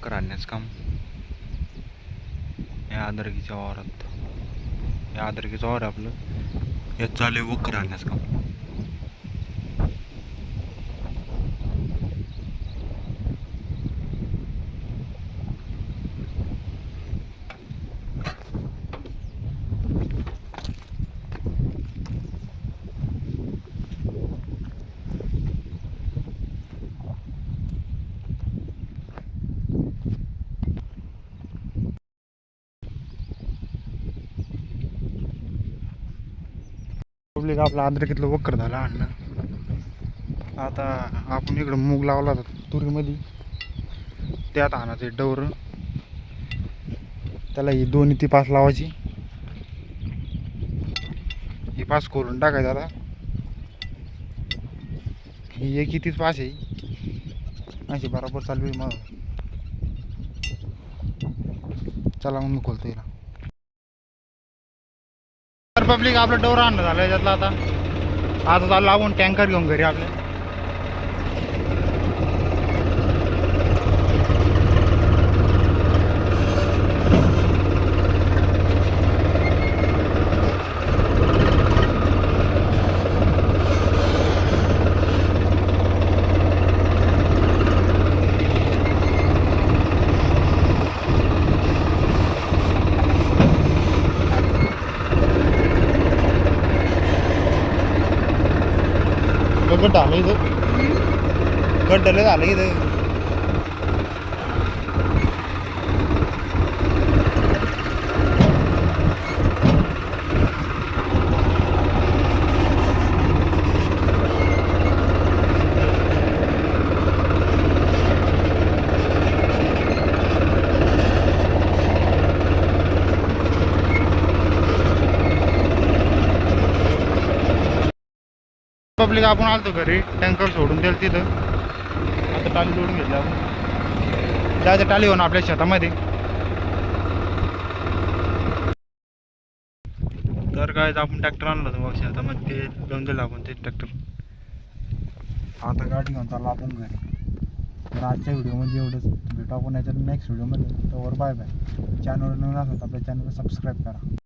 आणण्याचं काम या आदरकीच्या वावरात, या आदरकीचं वावर आपलं यात चालू आहे वखर आणण्याचं काम. पब्लिक आपला आदरकीतलं वखर झालं आणणं. आता आपण इकडं मूग लावला होता तुरीमध्ये, त्यात आणायचे डवर, त्याला ही दोन्ही ती पास लावायची, ही पास करून टाकायचं. आता ही एक तीच पास आहे अशी बरोबर चालू आहे. मग चला मग मी खोलतो हिला. तर पब्लिक आपलं डोर आणणं झालं याच्यातलं. आता चालू लागून टँकर घेऊन घरी आपल्या. गड्ड आलं इथं, गड्डले झालं इथं. पब्लिक आपण आलतो घरी, टँकर सोडून दिलं तिथं. आता टाली जोडून घेतली आपण, जायचं टाली होऊन आपल्या शेतामध्ये. तर काय आपण ट्रॅक्टर आणलं होतं बघ शेतामध्ये, ते लावून दिलं आपण ते ट्रॅक्टर. आता गाडी घेऊन चाललो आपण घरी. तर आजच्या व्हिडिओमध्ये एवढंच. भेटू आपण याच्यात नेक्स्ट व्हिडिओमध्ये. तर बाय बाय. चॅनलवर नवीन असेल तर आपल्या चॅनलला सबस्क्राईब करा.